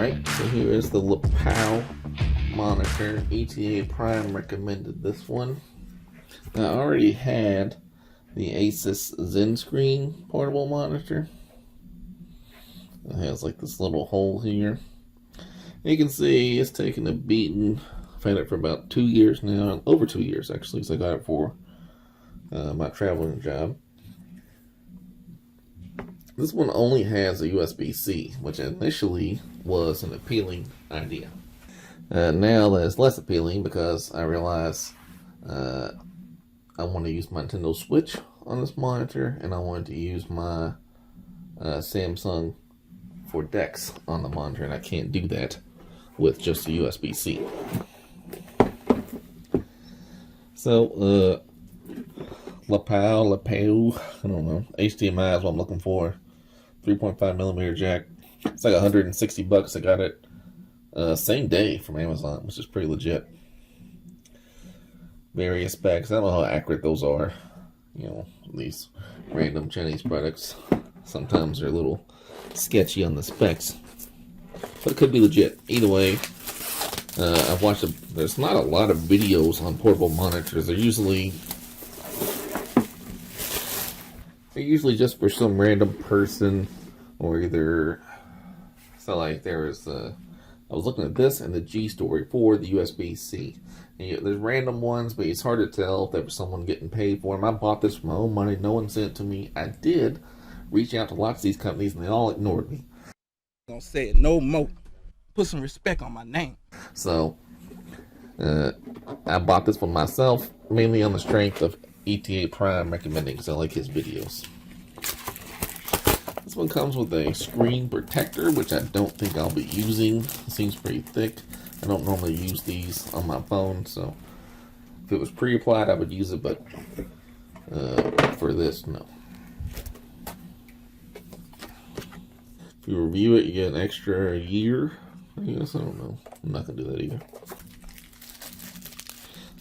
Alright, so here is the Lepow monitor. ETA Prime recommended this one. Now, I already had the ASUS ZenScreen portable monitor. It has like this little hole here. You can see it's taken a beating. I've had it for about 2 years now, over 2 years actually, because I got it for my traveling job. This one only has a USB-C, which initially was an appealing idea. Now that it's less appealing because I realize I want to use my Nintendo Switch on this monitor, and I wanted to use my Samsung for DeX on the monitor, and I can't do that with just a USB-C. So, Lepow, I don't know, HDMI is what I'm looking for. 3.5mm jack. It's like $160. I got it same day from Amazon, which is pretty legit. Various specs. I don't know how accurate those are. You know, these random Chinese products. Sometimes they're a little sketchy on the specs, but it could be legit. Either way, I've watched there's not a lot of videos on portable monitors. They're usually just for some random person, or either, so like there was I was looking at this and the G story for the USB-C. And there's random ones, but it's hard to tell if there was someone getting paid for them. I bought this for my own money. No one sent it to me. I did reach out to lots of these companies, and they all ignored me. Gonna say it no more. Put some respect on my name. So I bought this one myself, mainly on the strength of ETA Prime recommending, because I like his videos. This one comes with a screen protector, which I don't think I'll be using. It seems pretty thick. I don't normally use these on my phone, so if it was pre-applied, I would use it, but for this, no. If you review it, you get an extra year, I guess. I don't know. I'm not going to do that either.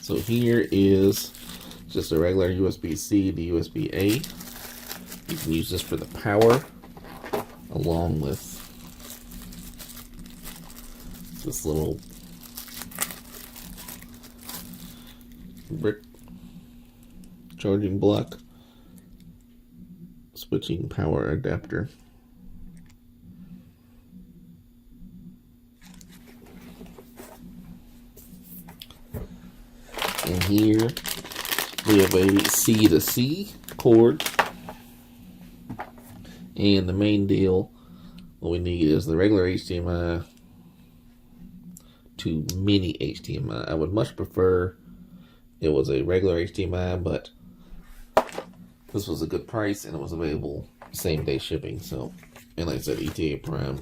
So here is just a regular USB-C to USB-A. You can use this for the power, along with this little brick charging block switching power adapter. And here we have a C to C cord. And the main deal, what we need is the regular HDMI to mini-hdmi. I would much prefer it was a regular HDMI, but this was a good price and it was available same day shipping. So, and like I said, ETA Prime.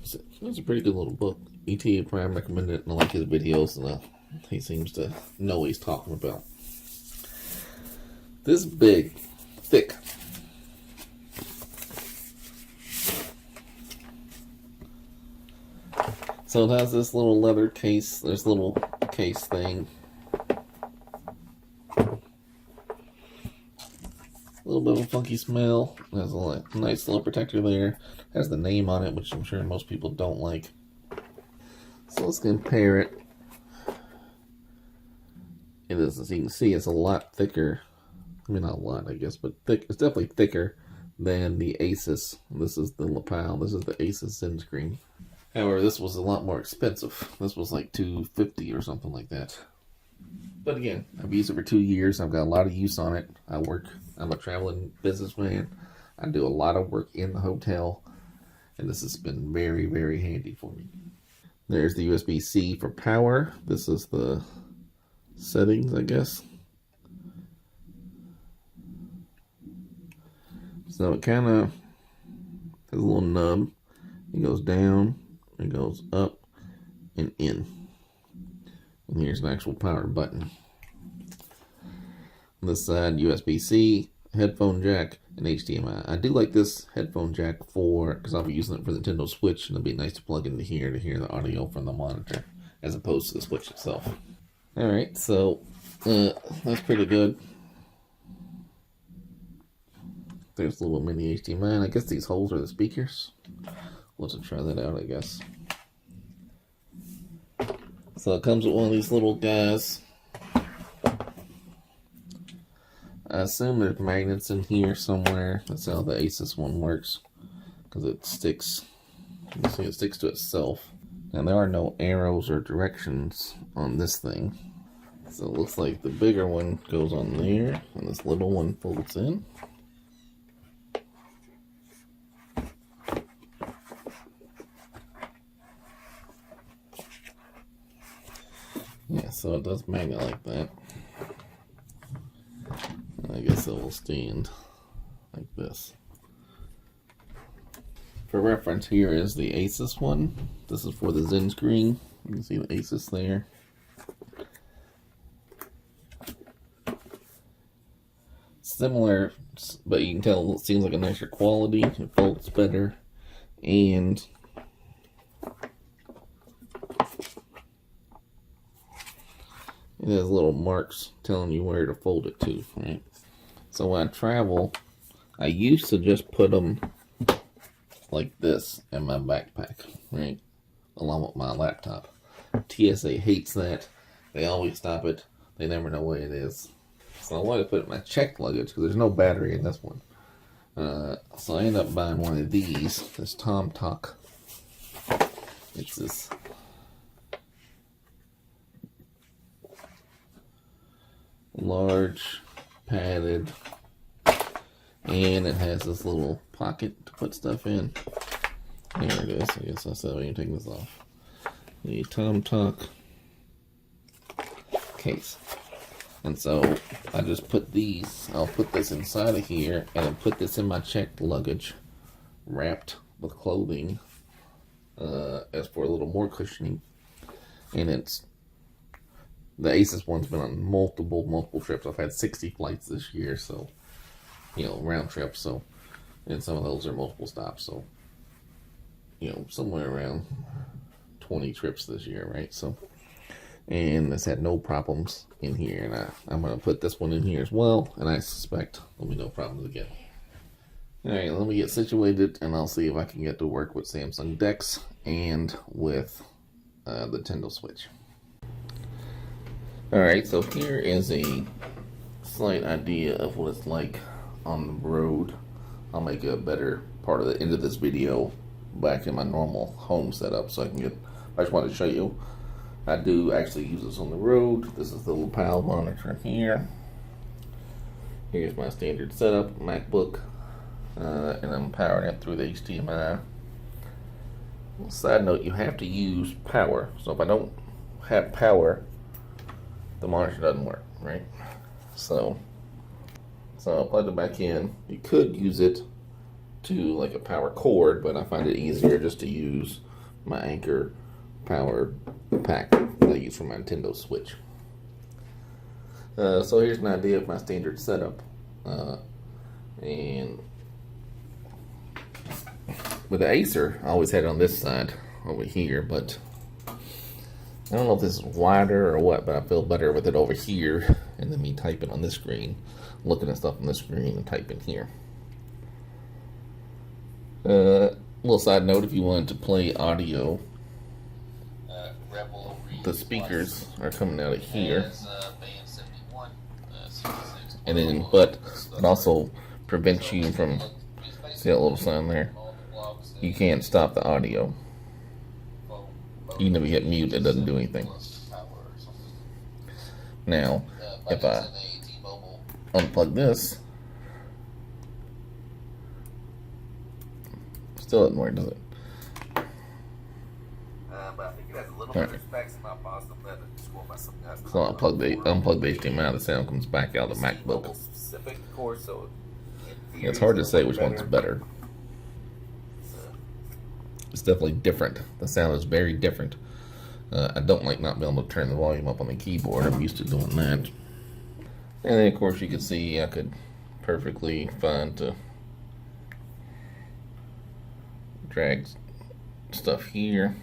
It's a pretty good little book. ETA Prime recommended it, and I like his videos, and he seems to know what he's talking about. This big, thick. So it has this little leather case, this little case thing. A little bit of a funky smell. There's a nice little protector there. Has the name on it, which I'm sure most people don't like. So let's compare it. It is, as you can see, it's a lot thicker. I mean, not a lot, I guess, but thick. It's definitely thicker than the ASUS. This is the Lepow. This is the ASUS ZenScreen. However, this was a lot more expensive. This was like $250 or something like that. But again, I've used it for 2 years. I've got a lot of use on it. I'm a traveling businessman. I do a lot of work in the hotel, and this has been very, very handy for me. There's the USB-C for power. This is the settings, I guess. So it kind of has a little nub. It goes down, it goes up, and in. And here's an actual power button. On this side, USB-C, headphone jack, and HDMI. I do like this headphone jack because I'll be using it for the Nintendo Switch, and it'll be nice to plug into here to hear the audio from the monitor, as opposed to the Switch itself. Alright, so that's pretty good. There's a little mini HDMI, and I guess these holes are the speakers. Let's try that out, I guess. So it comes with one of these little guys. I assume there's magnets in here somewhere. That's how the ASUS one works, because it sticks. You can see it sticks to itself. And there are no arrows or directions on this thing. So it looks like the bigger one goes on there, and this little one folds in. Yeah, so it does magnet like that. I guess it will stand like this. For reference, here is the ASUS one. This is for the ZenScreen. You can see the ASUS there. Similar, but you can tell it seems like a nicer quality. It folds better, and it has little marks telling you where to fold it to, right? So when I travel, I used to just put them like this in my backpack, right? Along with my laptop. TSA hates that. They always stop it. They never know where it is. So I wanted to put it in my checked luggage because there's no battery in this one. So I ended up buying one of these, this tomtoc. It's this large, padded, and it has this little pocket to put stuff in. There it is. I guess I said we can take this off. The tomtoc case. And so I just put these, I'll put this inside of here and then put this in my checked luggage, wrapped with clothing, as for a little more cushioning. And it's, the ASUS one's been on multiple trips. I've had 60 flights this year, so, you know, round trips, so, and some of those are multiple stops, so, you know, somewhere around 20 trips this year, right? So, and it's had no problems in here, and I'm going to put this one in here as well, and I suspect there'll be no problems again. Alright, let me get situated, and I'll see if I can get to work with Samsung DeX and with the Nintendo Switch. Alright, so here is a slight idea of what it's like on the road. I'll make a better part of the end of this video back in my normal home setup so I can get, I just wanted to show you. I do actually use this on the road. This is the Lepow monitor here. Here's my standard setup, MacBook, and I'm powering it through the HDMI. Side note, you have to use power. So if I don't have power, the monitor doesn't work, right? So I'll plug it back in. You could use it to like a power cord, but I find it easier just to use my Anker power pack that I use for my Nintendo Switch. So here's an idea of my standard setup. And with the Acer, I always had it on this side over here, but I don't know if this is wider or what, but I feel better with it over here and then me typing on this screen, looking at stuff on this screen and typing here. Little side note, if you wanted to play audio, the speakers are coming out of here, and then but it also prevents you from, see that little sign there, you can't stop the audio. Even if you hit mute, it doesn't do anything. Now if I unplug this, still doesn't work, does it? Alright. So I'll unplug the HDMI, the sound comes back out of the MacBook. Yeah, it's hard to say which one's better. It's definitely different. The sound is very different. I don't like not being able to turn the volume up on the keyboard. I'm used to doing that. And then of course you can see I could perfectly fine to drag stuff here.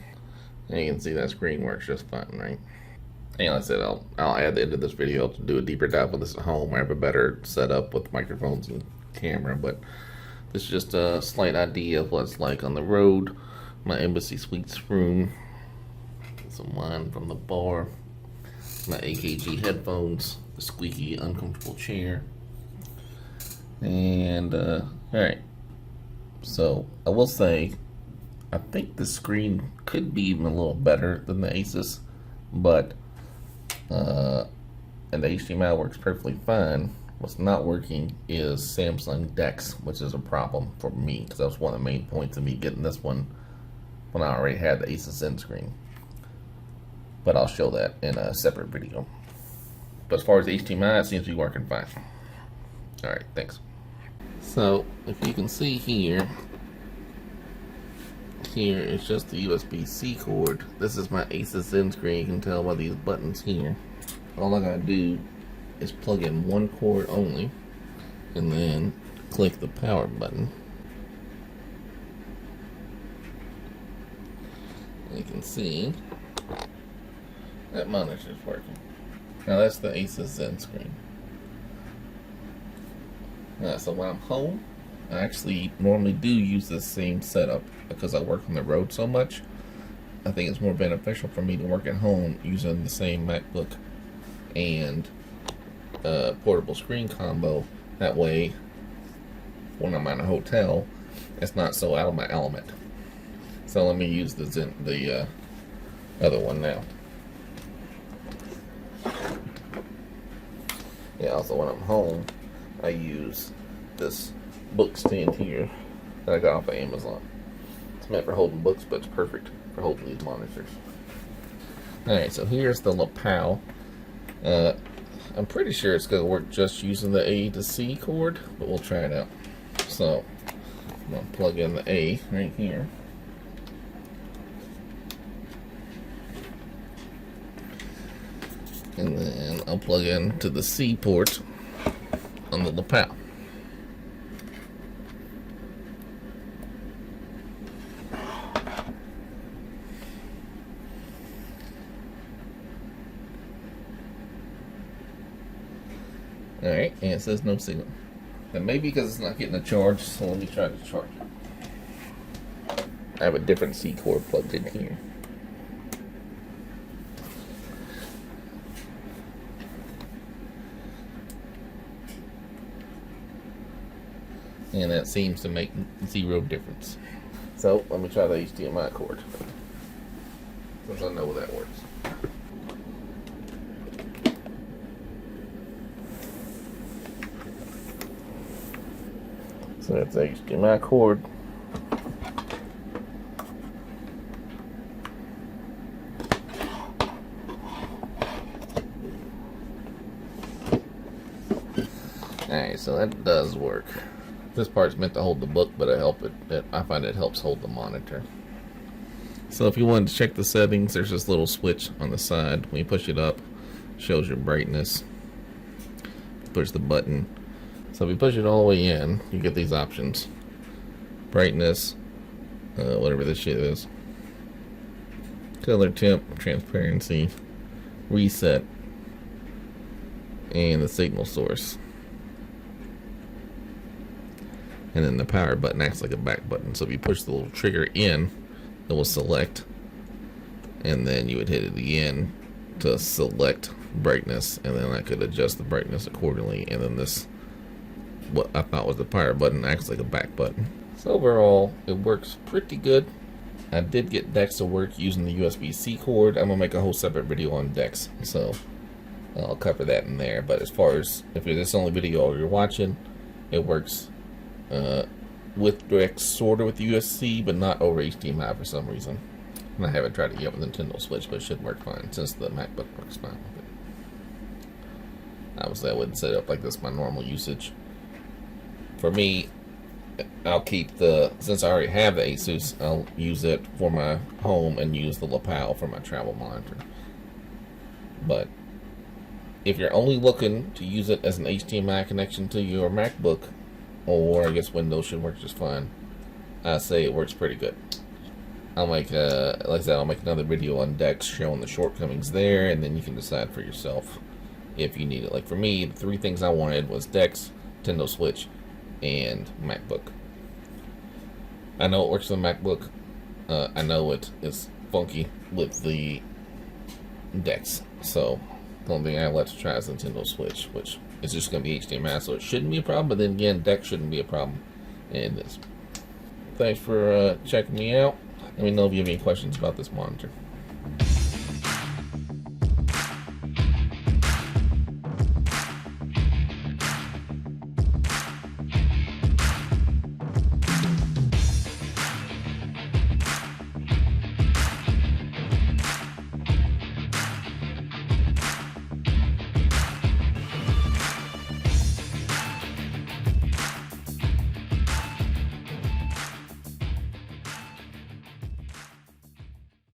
And you can see that screen works just fine, right? And like I said, I'll add at the end of this video to do a deeper dive with this at home. I have a better setup with microphones and camera, but this is just a slight idea of what it's like on the road. My Embassy Suites room. some wine from the bar, my AKG headphones, the squeaky, uncomfortable chair, and alright. So I will say, I think the screen could be even a little better than the ASUS, but and the HDMI works perfectly fine. What's not working is Samsung DeX, which is a problem for me, because that was one of the main points of me getting this one when I already had the ASUS ZenScreen. But I'll show that in a separate video. But as far as HDMI, it seems to be working fine. Alright, thanks. So, if you can see here is just the USB-C cord. This is my ASUS ZenScreen. You can tell by these buttons here. All I gotta do is plug in one cord only, and then click the power button. You can see that monitor is working. Now that's the ASUS ZenScreen. So when I'm home, I actually normally do use this same setup because I work on the road so much. I think it's more beneficial for me to work at home using the same MacBook and portable screen combo. That way, when I'm at a hotel, it's not so out of my element. So let me use the other one now. Yeah, also when I'm home, I use this bookstand here that I got off of Amazon. It's meant for holding books, but it's perfect for holding these monitors. Alright, so here's the Lepow. I'm pretty sure it's going to work just using the A to C cord, but we'll try it out. So, I'm going to plug in the A right here. And then I'll plug into the C port on the Lepow. Alright, and it says no signal. And maybe because it's not getting a charge, so let me try to charge it. I have a different C cord plugged in here. And that seems to make zero difference. So let me try the HDMI cord, since I know that works. So that's the HDMI cord. Alright, so that does work. This part's meant to hold the book, but I find it helps hold the monitor. So if you wanted to check the settings, there's this little switch on the side. When you push it up, it shows your brightness. Push the button. So if you push it all the way in, you get these options. Brightness, whatever this shit is. Color temp, transparency, reset, and the signal source. And then the power button acts like a back button. So if you push the little trigger in, it will select. And then you would hit it again to select brightness. And then I could adjust the brightness accordingly. And then this, what I thought was the power button, acts like a back button. So overall, it works pretty good. I did get DeX to work using the USB-C cord. I'm going to make a whole separate video on DeX. So I'll cover that in there. But as far as, if this is the only video you're watching, it works with DeX, sort of with USB, but not over HDMI for some reason. And I haven't tried it yet with Nintendo Switch, but it should work fine since the MacBook works fine with it. Obviously, I wouldn't set it up like this my normal usage. For me, I'll keep since I already have the ASUS, I'll use it for my home and use the Lepow for my travel monitor. But if you're only looking to use it as an HDMI connection to your MacBook, or I guess Windows should work just fine, I say it works pretty good. I'll make, like I said, I'll make another video on DeX showing the shortcomings there, and then you can decide for yourself if you need it. Like for me, the three things I wanted was DeX, Nintendo Switch, and MacBook. I know it works on MacBook. I know it is funky with the decks. So the only thing I let to try is Nintendo Switch, which is just going to be HDMI, so it shouldn't be a problem. But then again, deck shouldn't be a problem in this. Thanks for checking me out. Let me know if you have any questions about this monitor.